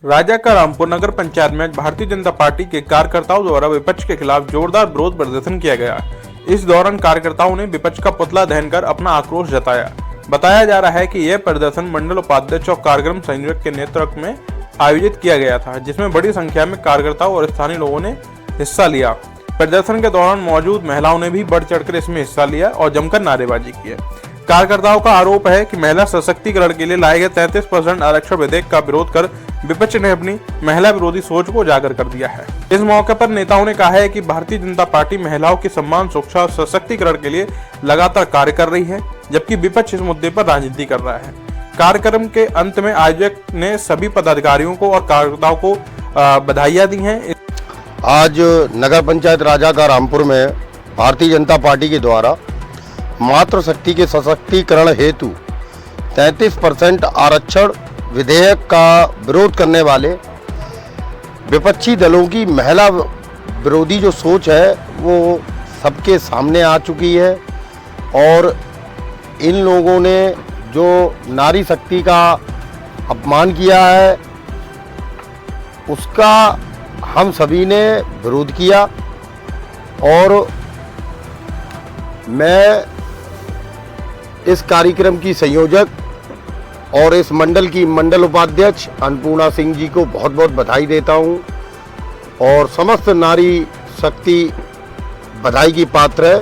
राजा का रामपुर नगर पंचायत में भारतीय जनता पार्टी के कार्यकर्ताओं द्वारा विपक्ष के खिलाफ जोरदार विरोध प्रदर्शन किया गया। इस दौरान कार्यकर्ताओं ने विपक्ष का पुतला दहन कर अपना आक्रोश जताया। बताया जा रहा है कि यह प्रदर्शन मंडल उपाध्यक्ष और कार्यक्रम संयोजक के नेतृत्व में आयोजित किया गया था, जिसमें बड़ी संख्या में कार्यकर्ताओं और स्थानीय लोगों ने हिस्सा लिया। प्रदर्शन के दौरान मौजूद महिलाओं ने भी बढ़ चढ़कर इसमें हिस्सा लिया और जमकर नारेबाजी की। कार्यकर्ताओं का आरोप है कि महिला सशक्तिकरण के लिए लाए गए 33% आरक्षण विधेयक का विरोध कर विपक्ष ने अपनी महिला विरोधी सोच को उजागर कर दिया है। इस मौके पर नेताओं ने कहा है कि भारतीय जनता पार्टी महिलाओं के सम्मान, सुरक्षा और सशक्तिकरण के लिए लगातार कार्य कर रही है, जबकि विपक्ष इस मुद्दे पर राजनीति कर रहा है। कार्यक्रम के अंत में आयोजक ने सभी पदाधिकारियों को और कार्यकर्ताओं को बधाइयां दी हैं। आज नगर पंचायत राजा का रामपुर में भारतीय जनता पार्टी के द्वारा मातृशक्ति के सशक्तिकरण हेतु 33% आरक्षण विधेयक का विरोध करने वाले विपक्षी दलों की महिला विरोधी जो सोच है वो सबके सामने आ चुकी है और इन लोगों ने जो नारी शक्ति का अपमान किया है उसका हम सभी ने विरोध किया। और मैं इस कार्यक्रम की संयोजक और इस मंडल की मंडल उपाध्यक्ष अन्नपूर्णा सिंह जी को बहुत बहुत बधाई देता हूं और समस्त नारी शक्ति बधाई की पात्र है,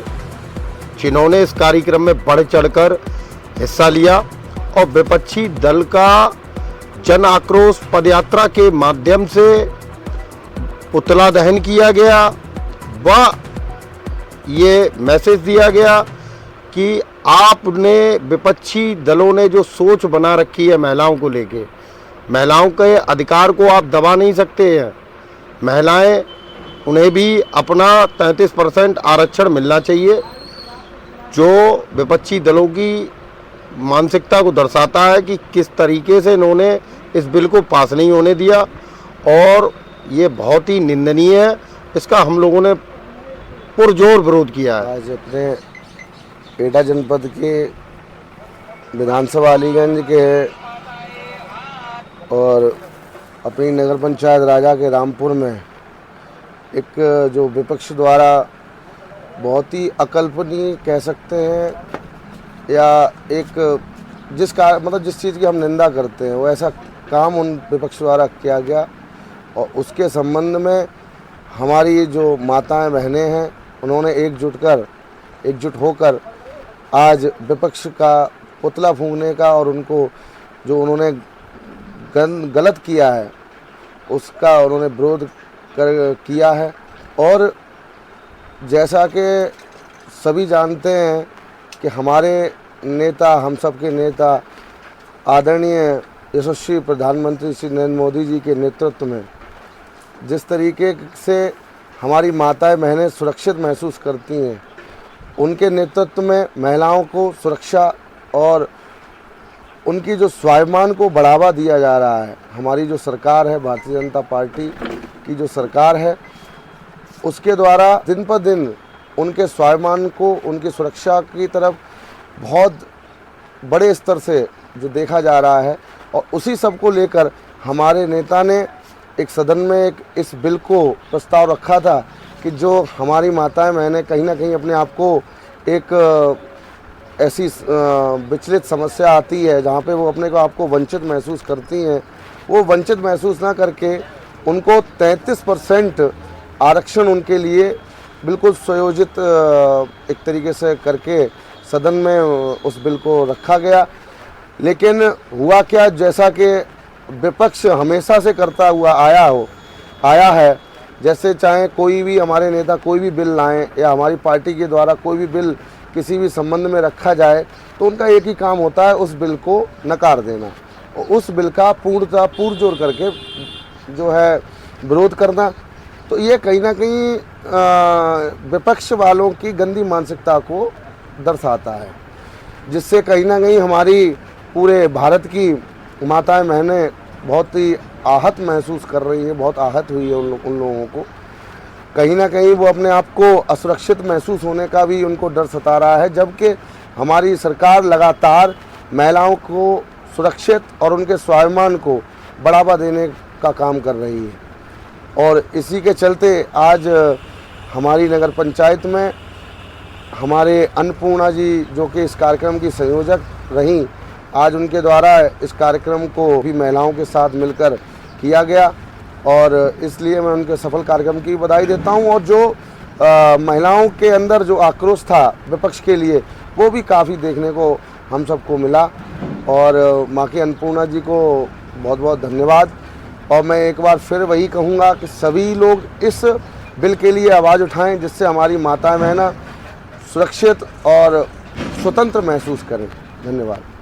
जिन्होंने इस कार्यक्रम में बढ़ चढ़कर हिस्सा लिया और विपक्षी दल का जन आक्रोश पदयात्रा के माध्यम से पुतला दहन किया गया। व ये मैसेज दिया गया कि आपने विपक्षी दलों ने जो सोच बना रखी है महिलाओं को लेके, महिलाओं के अधिकार को आप दबा नहीं सकते हैं। महिलाएं, उन्हें भी अपना 33% आरक्षण मिलना चाहिए, जो विपक्षी दलों की मानसिकता को दर्शाता है कि किस तरीके से इन्होंने इस बिल को पास नहीं होने दिया और ये बहुत ही निंदनीय है। इसका हम लोगों ने पुरजोर विरोध किया है। आज अपने एटा जनपद के विधानसभा अलीगंज के और अपनी नगर पंचायत राजा के रामपुर में एक जो विपक्ष द्वारा बहुत ही अकल्पनीय कह सकते हैं या एक जिस चीज़ की हम निंदा करते हैं वो ऐसा काम उन विपक्ष द्वारा किया गया और उसके संबंध में हमारी जो माताएं बहनें हैं उन्होंने एकजुट होकर आज विपक्ष का पुतला फूंकने का और उनको जो उन्होंने गलत किया है उसका उन्होंने विरोध किया है। और जैसा कि सभी जानते हैं कि हमारे नेता, हम सब के नेता आदरणीय यशस्वी प्रधानमंत्री श्री नरेंद्र मोदी जी के नेतृत्व में जिस तरीके से हमारी माताएं बहनें सुरक्षित महसूस करती हैं, उनके नेतृत्व में महिलाओं को सुरक्षा और उनकी जो स्वाभिमान को बढ़ावा दिया जा रहा है। हमारी जो सरकार है, भारतीय जनता पार्टी की जो सरकार है, उसके द्वारा दिन पर दिन उनके स्वाभिमान को, उनकी सुरक्षा की तरफ बहुत बड़े स्तर से जो देखा जा रहा है और उसी सब को लेकर हमारे नेता ने एक सदन में एक इस बिल को प्रस्ताव रखा था कि जो हमारी माताएं बहनें कहीं ना कहीं अपने आप को एक ऐसी विचलित समस्या आती है जहाँ पे वो अपने को आपको वंचित महसूस करती हैं, वो वंचित महसूस ना करके उनको 33% आरक्षण उनके लिए बिल्कुल सुयोजित एक तरीके से करके सदन में उस बिल को रखा गया। लेकिन हुआ क्या, जैसा कि विपक्ष हमेशा से करता हुआ आया है, जैसे चाहे कोई भी हमारे नेता कोई भी बिल लाएं या हमारी पार्टी के द्वारा कोई भी बिल किसी भी संबंध में रखा जाए तो उनका एक ही काम होता है उस बिल को नकार देना और उस बिल का पुरजोर करके जो है विरोध करना। तो ये कहीं ना कहीं विपक्ष वालों की गंदी मानसिकता को दर्शाता है, जिससे कहीं ना कहीं हमारी पूरे भारत की माताएं बहनें बहुत ही आहत महसूस कर रही हैं, बहुत आहत हुई है उन लोगों को। कहीं ना कहीं वो अपने आप को असुरक्षित महसूस होने का भी उनको डर सता रहा है, जबकि हमारी सरकार लगातार महिलाओं को सुरक्षित और उनके स्वाभिमान को बढ़ावा देने का काम कर रही है। और इसी के चलते आज हमारी नगर पंचायत में हमारे अन्नपूर्णा जी जो कि इस कार्यक्रम की संयोजक रहीं, आज उनके द्वारा इस कार्यक्रम को भी महिलाओं के साथ मिलकर किया गया और इसलिए मैं उनके सफल कार्यक्रम की बधाई देता हूं। और जो महिलाओं के अंदर जो आक्रोश था विपक्ष के लिए, वो भी काफ़ी देखने को हम सबको मिला। और माँ की अन्नपूर्णा जी को बहुत बहुत धन्यवाद। और मैं एक बार फिर वही कहूँगा कि सभी लोग इस बिल के लिए आवाज़ उठाएं, जिससे हमारी माताएं बहनें सुरक्षित और स्वतंत्र महसूस करें। धन्यवाद।